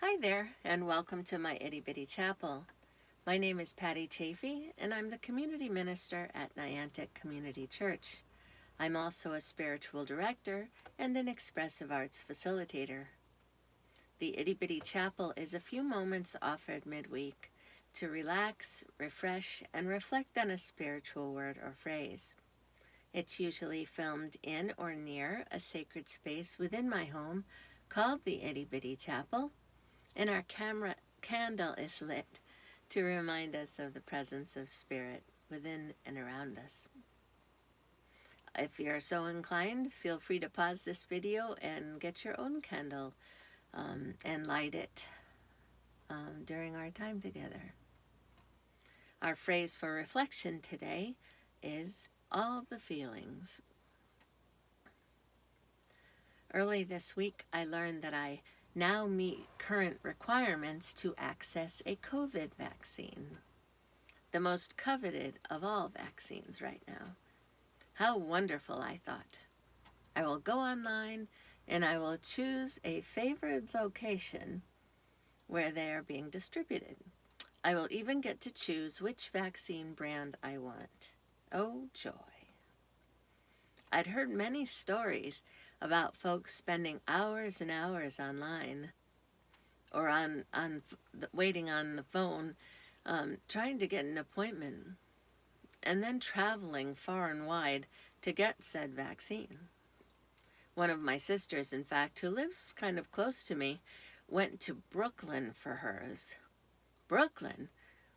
Hi there, and welcome to my Itty Bitty Chapel. My name is Patty Chaffee, and I'm the community minister at Niantic Community Church. I'm also a spiritual director and an expressive arts facilitator. The Itty Bitty Chapel is a few moments offered midweek to relax, refresh, and reflect on a spiritual word or phrase. It's usually filmed in or near a sacred space within my home called the Itty Bitty Chapel, and our camera candle is lit to remind us of the presence of Spirit within and around us. If you're so inclined, feel free to pause this video and get your own candle and light it during our time together. Our phrase for reflection today is all the feelings. Early this week, I learned that I now meet current requirements to access a COVID vaccine, the most coveted of all vaccines right now. How wonderful, I thought. I will go online and I will choose a favored location where they are being distributed. I will even get to choose which vaccine brand I want. Oh, joy. I'd heard many stories about folks spending hours and hours online or waiting on the phone, trying to get an appointment, and then traveling far and wide to get said vaccine. One of my sisters, in fact, who lives kind of close to me, went to Brooklyn for hers. Brooklyn?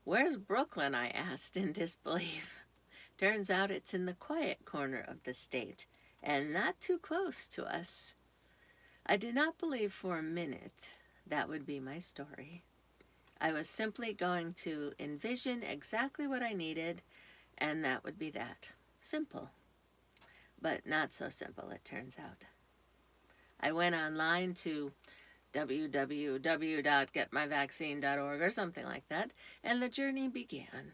Where's Brooklyn? I asked in disbelief. Turns out it's in the quiet corner of the state, and not too close to us. I did not believe for a minute that would be my story. I was simply going to envision exactly what I needed, and that would be that. Simple. But not so simple, it turns out. I went online to www.getmyvaccine.org or something like that, and the journey began.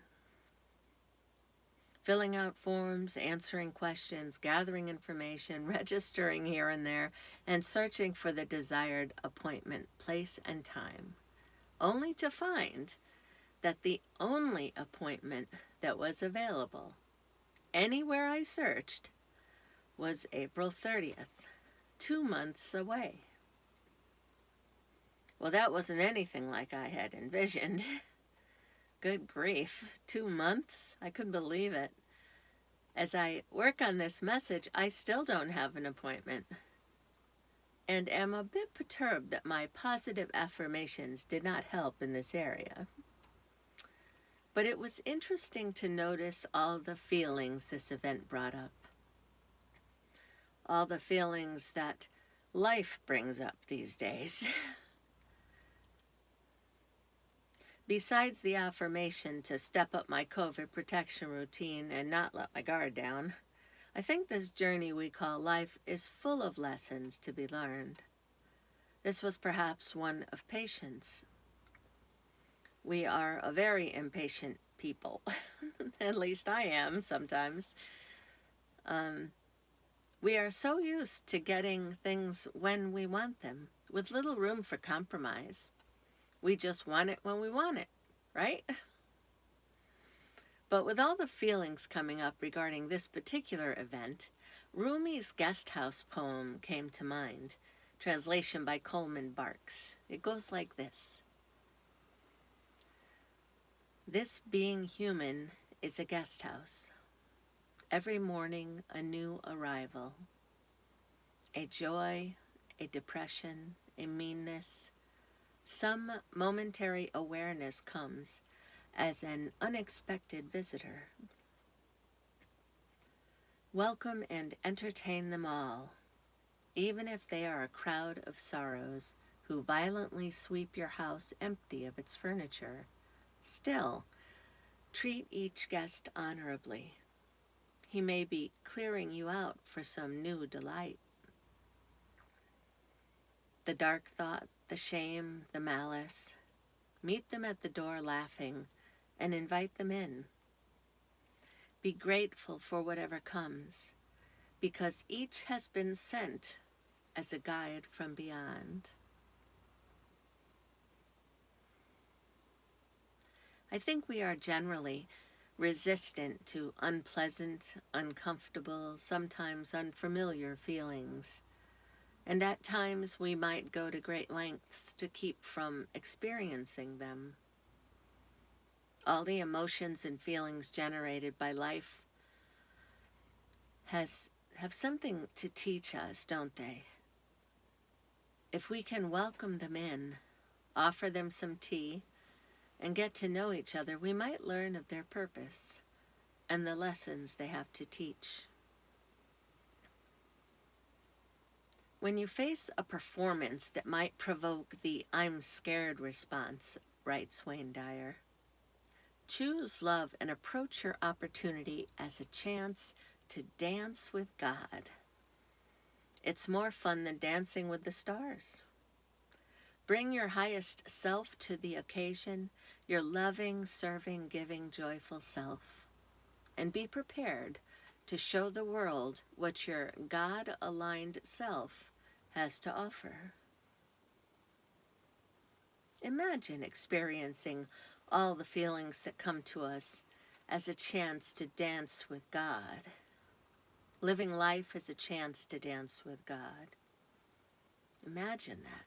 Filling out forms, answering questions, gathering information, registering here and there, and searching for the desired appointment, place, and time, only to find that the only appointment that was available, anywhere I searched, was April 30th, 2 months away. Well, that wasn't anything like I had envisioned. Good grief, 2 months? I couldn't believe it. As I work on this message, I still don't have an appointment, and am a bit perturbed that my positive affirmations did not help in this area. But it was interesting to notice all the feelings this event brought up. All the feelings that life brings up these days. Besides the affirmation to step up my COVID protection routine and not let my guard down, I think this journey we call life is full of lessons to be learned. This was perhaps one of patience. We are a very impatient people. At least I am sometimes. We are so used to getting things when we want them, with little room for compromise. We just want it when we want it, right? But with all the feelings coming up regarding this particular event, Rumi's guest house poem came to mind, translation by Coleman Barks. It goes like this. This being human is a guest house. Every morning a new arrival. A joy, a depression, a meanness. Some momentary awareness comes as an unexpected visitor. Welcome and entertain them all, even if they are a crowd of sorrows who violently sweep your house empty of its furniture. Still, treat each guest honorably. He may be clearing you out for some new delight. The dark thought, the shame, the malice, meet them at the door laughing and invite them in. Be grateful for whatever comes, because each has been sent as a guide from beyond. I think we are generally resistant to unpleasant, uncomfortable, sometimes unfamiliar feelings. And at times we might go to great lengths to keep from experiencing them. All the emotions and feelings generated by life have something to teach us, don't they? If we can welcome them in, offer them some tea, and get to know each other, we might learn of their purpose and the lessons they have to teach. When you face a performance that might provoke the "I'm scared" response, writes Wayne Dyer, choose love and approach your opportunity as a chance to dance with God. It's more fun than dancing with the stars. Bring your highest self to the occasion, your loving, serving, giving, joyful self, and be prepared to show the world what your God-aligned self has to offer. Imagine experiencing all the feelings that come to us as a chance to dance with God. Living life as a chance to dance with God. Imagine that.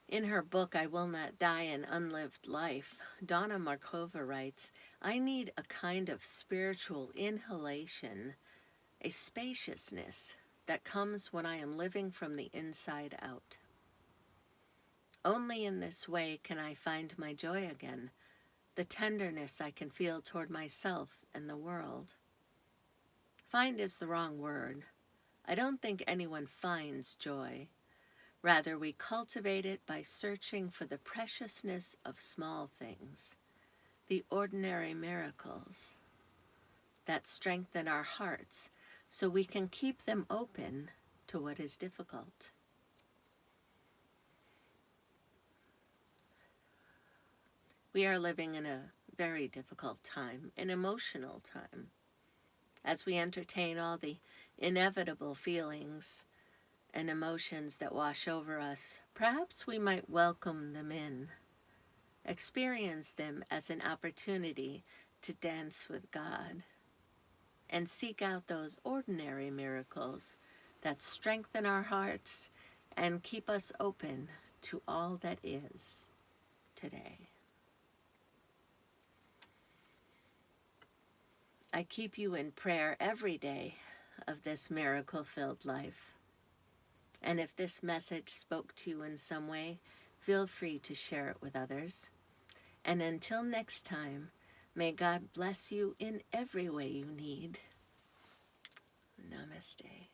In her book, I Will Not Die, An Unlived Life, Donna Markova writes, I need a kind of spiritual inhalation, a spaciousness that comes when I am living from the inside out. Only in this way can I find my joy again, the tenderness I can feel toward myself and the world. Find is the wrong word. I don't think anyone finds joy. Rather, we cultivate it by searching for the preciousness of small things, the ordinary miracles that strengthen our hearts so we can keep them open to what is difficult. We are living in a very difficult time, an emotional time, as we entertain all the inevitable feelings and emotions that wash over us. Perhaps we might welcome them in, experience them as an opportunity to dance with God, and seek out those ordinary miracles that strengthen our hearts and keep us open to all that is today. I keep you in prayer every day of this miracle-filled life. And if this message spoke to you in some way, feel free to share it with others. And until next time, may God bless you in every way you need. Namaste.